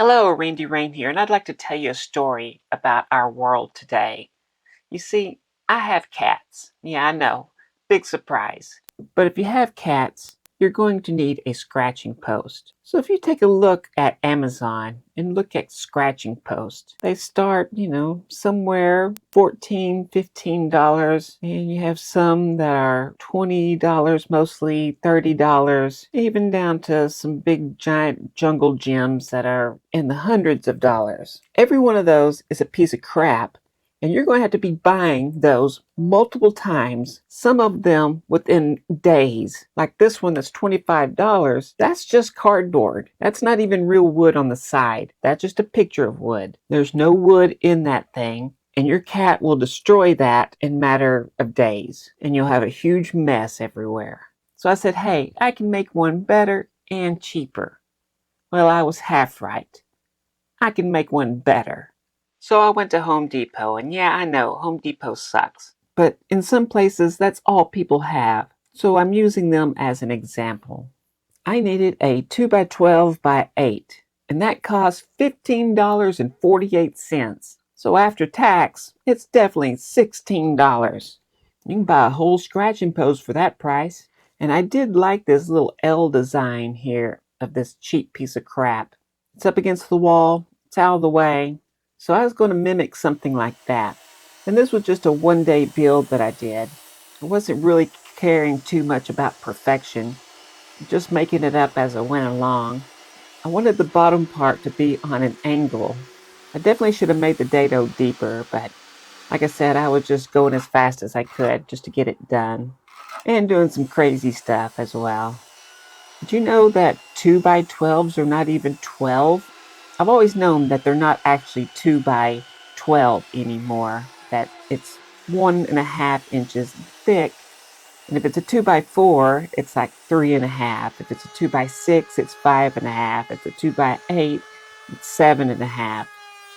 Hello, Randy Rain here, and I'd like to tell you a story about our world today. You see, I have cats. Yeah, I know. Big surprise. But if you have cats, you're going to need a scratching post. So if you take a look at Amazon and look at scratching posts, they start, somewhere $14, $15, and you have some that are $20, mostly $30, even down to some big giant jungle gyms that are in the hundreds of dollars. Every one of those is a piece of crap, and you're going to have to be buying those multiple times, some of them within days. Like this one that's $25. That's just cardboard. That's not even real wood on the side. That's just a picture of wood. There's no wood in that thing. And your cat will destroy that in a matter of days. And you'll have a huge mess everywhere. So I said, hey, I can make one better and cheaper. Well, I was half right. I can make one better. So I went to Home Depot, and yeah, I know, Home Depot sucks. But in some places, that's all people have. So I'm using them as an example. I needed a 2x12 by 8, and that cost $15.48. So after tax, it's definitely $16. You can buy a whole scratching post for that price. And I did like this little L design here of this cheap piece of crap. It's up against the wall, it's out of the way. So I was going to mimic something like that. And this was just a one-day build that I did. I wasn't really caring too much about perfection, just making it up as I went along. I wanted the bottom part to be on an angle. I definitely should have made the dado deeper, but like I said, I was just going as fast as I could just to get it done. And doing some crazy stuff as well. Did you know that 2x12s are not even 12? I've always known that they're not actually 2x12 anymore, that it's 1.5 inches thick. And if it's a 2x4, it's like 3.5. If it's a 2x6, it's 5.5. If it's a 2x8, it's 7.5.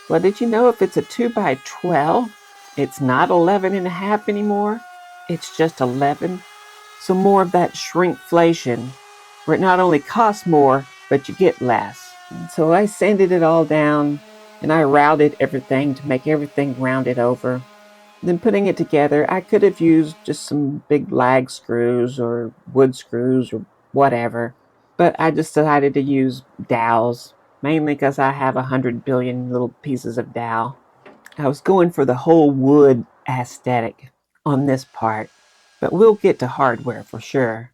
Well, did you know if it's a 2x12, it's not 11.5 anymore? It's just 11. So more of that shrinkflation, where it not only costs more, but you get less. And so I sanded it all down, and I routed everything to make everything rounded over. Then putting it together, I could have used just some big lag screws or wood screws or whatever, but I just decided to use dowels, mainly because I have 100 billion little pieces of dowel. I was going for the whole wood aesthetic on this part, but we'll get to hardware for sure.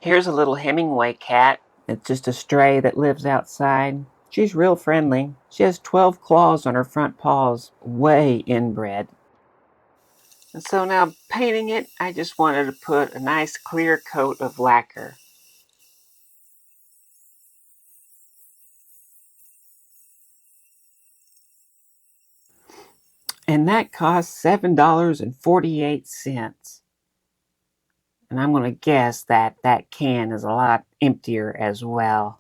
Here's a little Hemingway cat. It's just a stray that lives outside. She's real friendly. She has 12 claws on her front paws, way inbred. And so now painting it, I just wanted to put a nice clear coat of lacquer. And that cost $7.48. And I'm going to guess that that can is a lot emptier as well.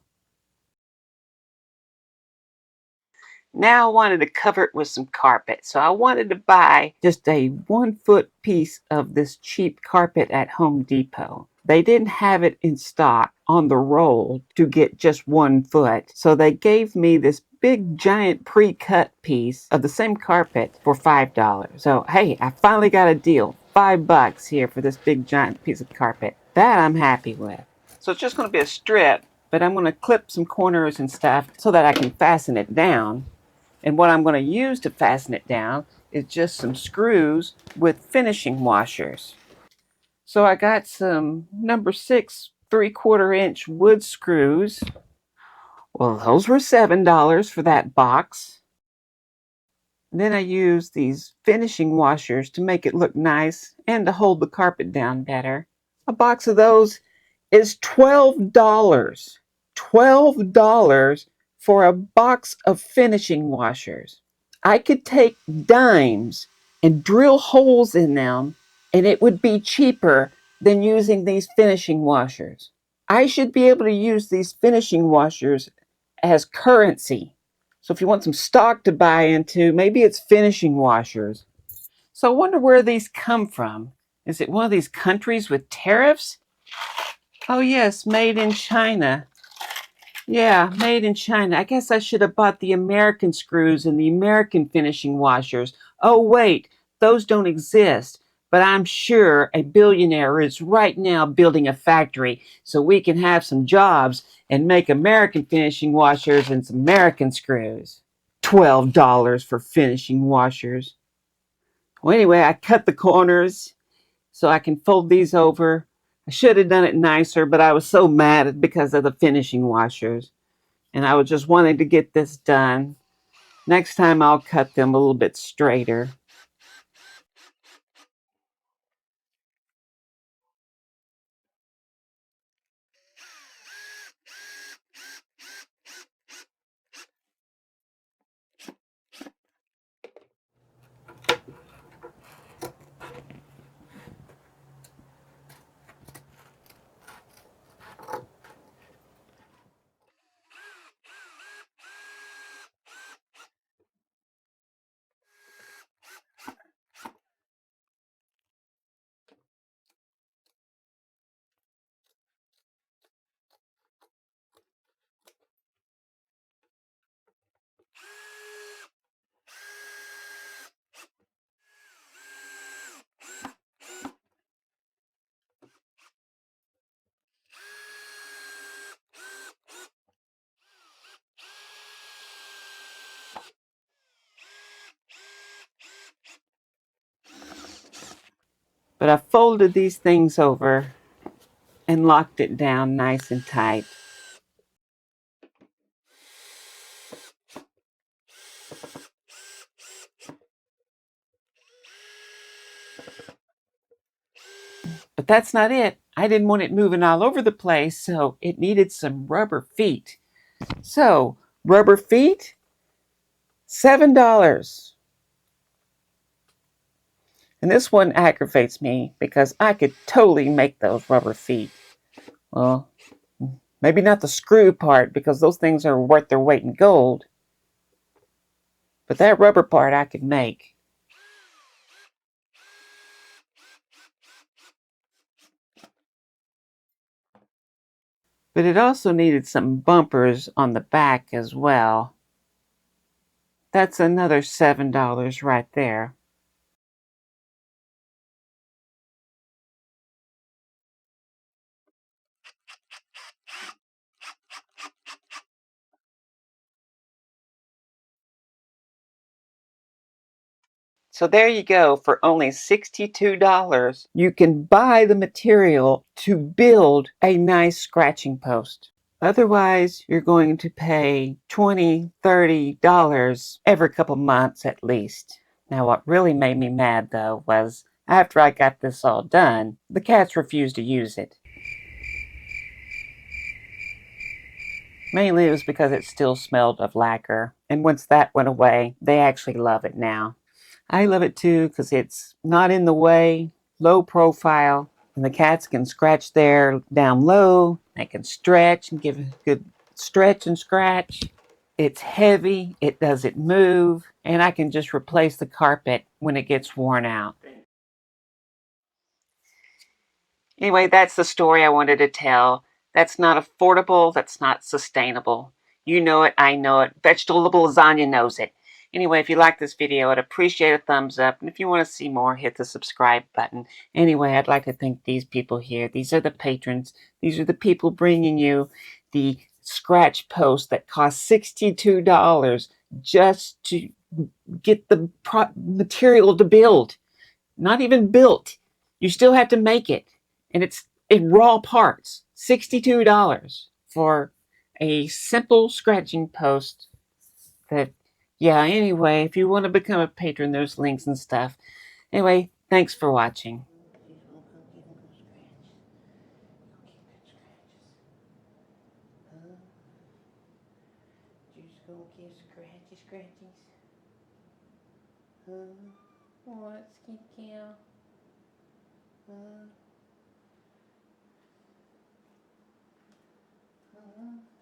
Now I wanted to cover it with some carpet. So I wanted to buy just a 1 foot piece of this cheap carpet at Home Depot. They didn't have it in stock on the roll to get just 1 foot. So they gave me this big giant pre-cut piece of the same carpet for $5. So hey, I finally got a deal. $5 here for this big giant piece of carpet. That I'm happy with. So it's just going to be a strip, but I'm going to clip some corners and stuff so that I can fasten it down. And what I'm going to use to fasten it down is just some screws with finishing washers. So I got some number 6 3/4 inch wood screws. Well, those were $7 for that box. Then I used these finishing washers to make it look nice and to hold the carpet down better. A box of those is $12. $12 for a box of finishing washers. I could take dimes and drill holes in them and it would be cheaper than using these finishing washers. I should be able to use these finishing washers as currency. So if you want some stock to buy into, maybe it's finishing washers. So I wonder where these come from. Is it one of these countries with tariffs? Oh yes, made in China. Yeah, made in China. I guess I should have bought the American screws and the American finishing washers. Oh wait, those don't exist. But I'm sure a billionaire is right now building a factory so we can have some jobs and make American finishing washers and some American screws. $12 for finishing washers. Well, anyway, I cut the corners so I can fold these over. I should have done it nicer, but I was so mad because of the finishing washers. And I was just wanting to get this done. Next time I'll cut them a little bit straighter. But I folded these things over and locked it down nice and tight. But that's not it. I didn't want it moving all over the place, so it needed some rubber feet. So, rubber feet, $7. And this one aggravates me because I could totally make those rubber feet. Well, maybe not the screw part because those things are worth their weight in gold. But that rubber part I could make. But it also needed some bumpers on the back as well. That's another $7 right there. So there you go. For only $62, you can buy the material to build a nice scratching post. Otherwise, you're going to pay $20, $30 every couple months at least. Now, what really made me mad, though, was after I got this all done, the cats refused to use it. Mainly it was because it still smelled of lacquer. And once that went away, they actually love it now. I love it too because it's not in the way, low profile, and the cats can scratch there down low. They can stretch and give a good stretch and scratch. It's heavy, it doesn't move, and I can just replace the carpet when it gets worn out. Anyway, that's the story I wanted to tell. That's not affordable. That's not sustainable. You know it. I know it. Vegetable lasagna knows it. Anyway, if you like this video, I'd appreciate a thumbs up. And if you want to see more, hit the subscribe button. Anyway, I'd like to thank these people here. These are the patrons. These are the people bringing you the scratch post that cost $62 just to get the material to build. Not even built. You still have to make it. And it's in raw parts. $62 for a simple scratching post that, yeah, anyway, if you want to become a patron, there's links and stuff. Anyway, thanks for watching. Just gonna get scratchies. What's Kitty Cow? Uh, uh,